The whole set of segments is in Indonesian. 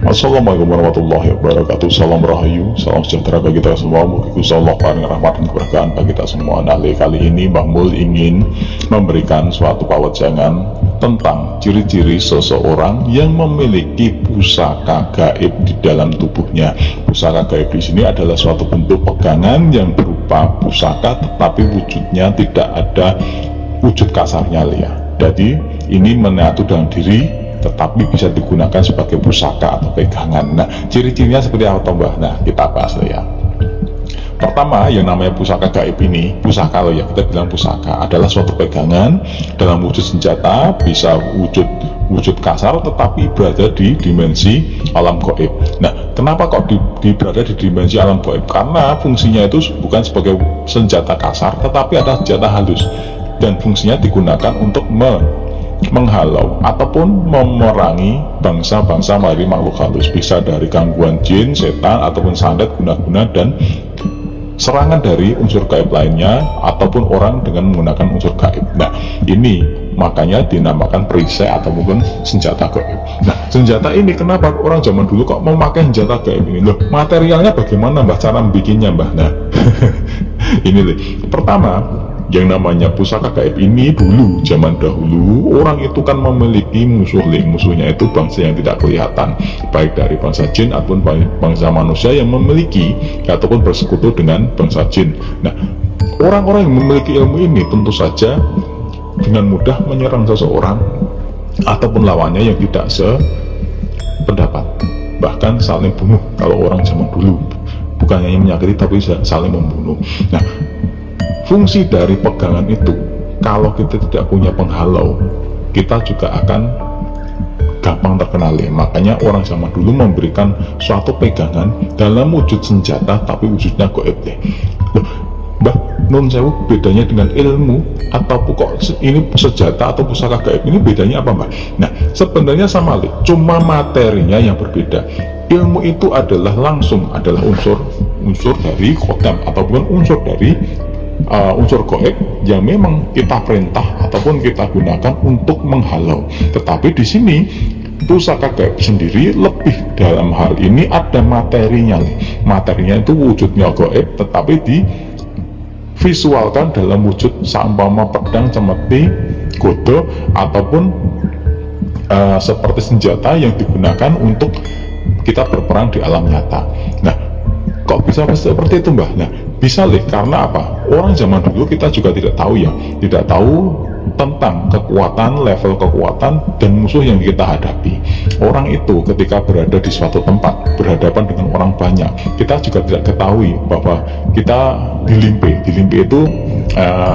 Assalamualaikum warahmatullahi wabarakatuh. Salam rahayu, salam sejahtera bagi kita semua. Mugi Gusti Allah paring rahmat dan keberkahan bagi kita semua. Nah, kali ini Mbah Mul ingin memberikan suatu pawejangan tentang ciri-ciri seseorang yang memiliki pusaka gaib di dalam tubuhnya. Pusaka gaib di sini adalah suatu bentuk pegangan yang berupa pusaka, tetapi wujudnya tidak ada wujud kasarnya ya. Jadi ini menyatu dalam diri, tetapi bisa digunakan sebagai pusaka atau pegangan. Nah, ciri-cirinya seperti apa Mbah? Nah, kita bahas ya. Pertama, yang namanya pusaka gaib ini, pusaka loh ya, kita bilang pusaka adalah suatu pegangan dalam wujud senjata, bisa wujud kasar, tetapi berada di dimensi alam gaib. Nah, kenapa kok berada di dimensi alam gaib? Karena fungsinya itu bukan sebagai senjata kasar, tetapi ada senjata halus, dan fungsinya digunakan untuk menghalau ataupun memerangi bangsa-bangsa dari makhluk halus, bisa dari gangguan jin, setan, ataupun santet, guna-guna, dan serangan dari unsur gaib lainnya, ataupun orang dengan menggunakan unsur gaib. Nah, ini makanya dinamakan perisai atau mungkin senjata gaib. Nah, senjata ini kenapa orang zaman dulu kok memakai senjata gaib ini? Loh, materialnya bagaimana Mbah, cara membikinnya Mbah? Nah, ini nih. Pertama, yang namanya pusaka gaib ini dulu, zaman dahulu, orang itu kan memiliki musuhnya itu bangsa yang tidak kelihatan, baik dari bangsa jin ataupun bangsa manusia yang memiliki ataupun bersekutu dengan bangsa jin. Nah, orang-orang yang memiliki ilmu ini tentu saja dengan mudah menyerang seseorang ataupun lawannya yang tidak sependapat, bahkan saling bunuh. Kalau orang zaman dulu bukan hanya menyakiti tapi saling membunuh. Nah, fungsi dari pegangan itu, kalau kita tidak punya penghalau, kita juga akan gampang terkenali. Makanya orang zaman dulu memberikan suatu pegangan dalam wujud senjata, tapi wujudnya gaib deh. Loh, Mbah, nun sewu, bedanya dengan ilmu atau kok ini senjata atau pusaka gaib ini bedanya apa Mbah? Nah, sebenarnya sama lih, cuma materinya yang berbeda. Ilmu itu adalah unsur dari khotam ataupun unsur dari unsur gaib yang memang kita perintah ataupun kita gunakan untuk menghalau. Tetapi di sini pusaka gaib sendiri lebih dalam hal ini ada materinya. Materinya itu wujudnya gaib, tetapi divisualkan dalam wujud seumpama pedang, cemeti, godo, ataupun seperti senjata yang digunakan untuk kita berperang di alam nyata. Nah, kok bisa seperti itu Mbah? Nah, bisa karena apa? Orang zaman dulu kita juga tidak tahu ya, tidak tahu tentang kekuatan, level kekuatan dan musuh yang kita hadapi. Orang itu ketika berada di suatu tempat, berhadapan dengan orang banyak, kita juga tidak ketahui bahwa kita dilimpe itu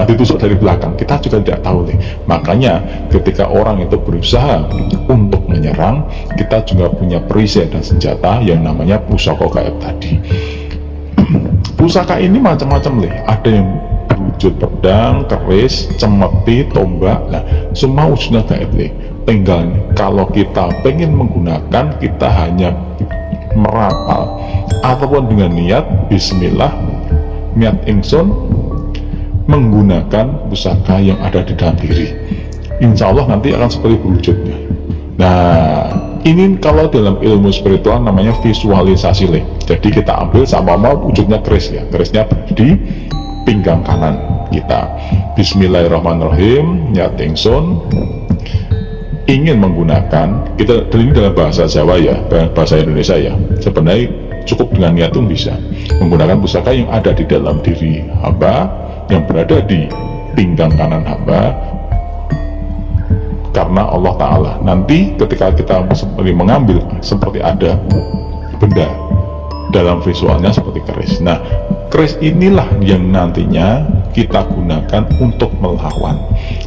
ditusuk dari belakang, kita juga tidak tahu Makanya ketika orang itu berusaha untuk menyerang, kita juga punya perisai dan senjata yang namanya pusaka gaib tadi. Pusaka ini macam-macam ada yang berwujud pedang, keris, cemeti, tombak. Nah, semua wujudnya gaib tinggal kalau kita pengen menggunakan, kita hanya merapal ataupun dengan niat bismillah, niat ingsun menggunakan pusaka yang ada di dalam diri, insya Allah nanti akan seperti berwujudnya. Nah, ini kalau dalam ilmu spiritual namanya visualisasi Jadi kita ambil sama wujudnya keris ya, kerisnya di pinggang kanan kita. Bismillahirrahmanirrahim, niat ingsun ingin menggunakan, kita ini dalam bahasa Jawa ya, bahasa Indonesia ya, sebenarnya cukup dengan niat itu bisa menggunakan pusaka yang ada di dalam diri hamba, yang berada di pinggang kanan hamba, karena Allah Ta'ala nanti ketika kita seperti mengambil, seperti ada benda dalam visualnya seperti keris. Nah, keris inilah yang nantinya kita gunakan untuk melawan,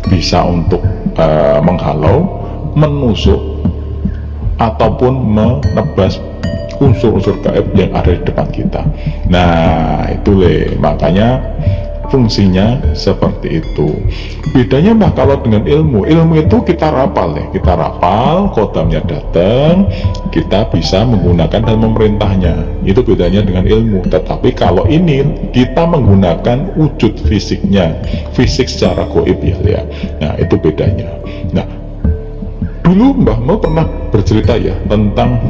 bisa untuk menghalau, menusuk, ataupun menebas unsur-unsur gaib yang ada di depan kita. Nah, itu makanya fungsinya seperti itu. Bedanya Mbah kalau dengan ilmu itu kita rapal kita rapal, kodamnya datang, kita bisa menggunakan dan memerintahnya. Itu bedanya dengan ilmu. Tetapi kalau ini kita menggunakan wujud fisiknya, fisik secara gaib ya. Nah, itu bedanya. Nah, dulu Mbah Mo pernah bercerita ya tentang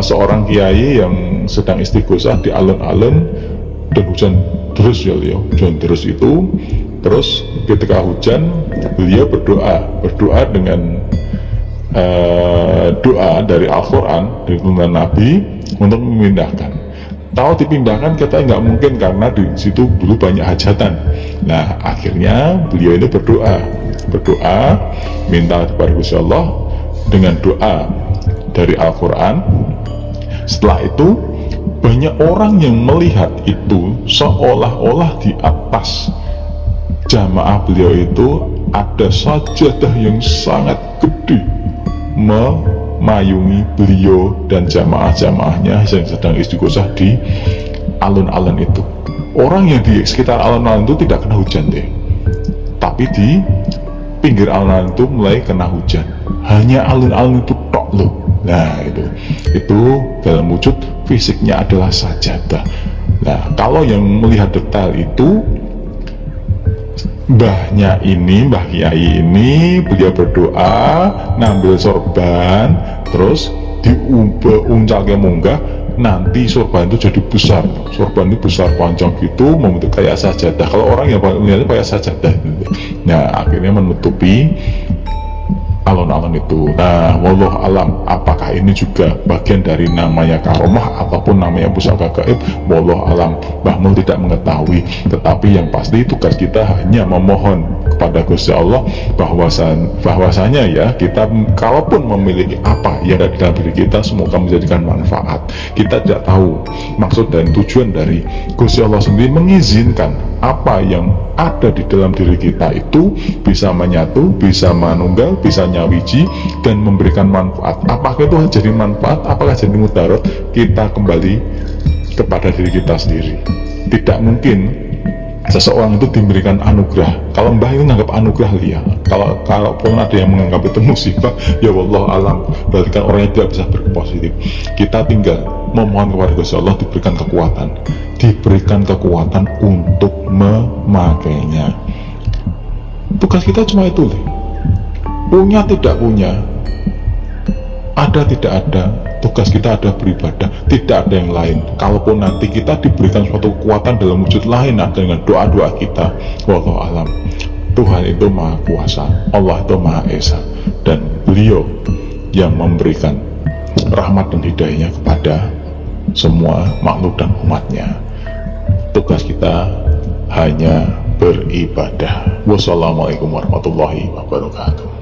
seorang kiai yang sedang istighosah di alun-alun dan hujan terus ya, hujan terus itu. Terus ketika hujan, beliau berdoa dengan doa dari Al-Quran, dari tuntunan Nabi untuk memindahkan. Tahu dipindahkan kita nggak mungkin karena di situ dulu banyak hajatan. Nah akhirnya beliau ini berdoa minta kepada Gusti Allah dengan doa dari Al-Quran. Setelah itu banyak orang yang melihat itu seolah-olah di atas jamaah beliau itu ada sajadah yang sangat gede memayungi beliau dan jamaah-jamaahnya yang sedang istighosah di alun-alun itu. Orang yang di sekitar alun-alun itu tidak kena hujan deh, tapi di pinggir alun-alun itu mulai kena hujan. Hanya alun-alun itu tok loh. Nah itu dalam wujud fisiknya adalah sajadah. Nah kalau yang melihat detail itu Mbah Kiai ini beliau berdoa ngambil sorban terus diuncalke munggah, nanti sorban itu jadi besar. Sorban itu besar panjang gitu membentuk kayak sajadah. Kalau orang yang melihatnya kayak sajadah gitu. Nah akhirnya menutupi alun-alun itu. Nah wallahu alam, apakah ini juga bagian dari namanya karomah ataupun namanya pusaka gaib, wallahu alam. Mbah Mul tidak mengetahui, tetapi yang pasti tugas kita hanya memohon kepada Gusti Allah bahwasanya ya, kita kalaupun memiliki apa yang ada di dalam diri kita, semoga menjadikan manfaat. Kita tidak tahu maksud dan tujuan dari Gusti Allah sendiri mengizinkan apa yang ada di dalam diri kita itu bisa menyatu, bisa manunggal, bisa nyawiji dan memberikan manfaat. Apakah itu jadi manfaat, apakah jadi mudarat, kita kembali kepada diri kita sendiri. Tidak mungkin seseorang itu diberikan anugerah. Kalau mbah itu menganggap anugerah ya. Kalaupun ada yang menganggap itu musibah, ya wallahu alam, berarti kan orangnya tidak bisa berpositif. Kita tinggal memohon kepada Gusti Allah diberikan kekuatan untuk memakainya. Tugas kita cuma itu, punya tidak punya, ada tidak ada, tugas kita ada beribadah, tidak ada yang lain. Kalaupun nanti kita diberikan suatu kekuatan dalam wujud lain, ada dengan doa-doa kita, wallahu alam. Tuhan itu maha kuasa, Allah itu maha esa, dan beliau yang memberikan rahmat dan hidayahnya kepada semua makhluk dan umatnya. Tugas kita hanya beribadah. Wassalamualaikum warahmatullahi wabarakatuh.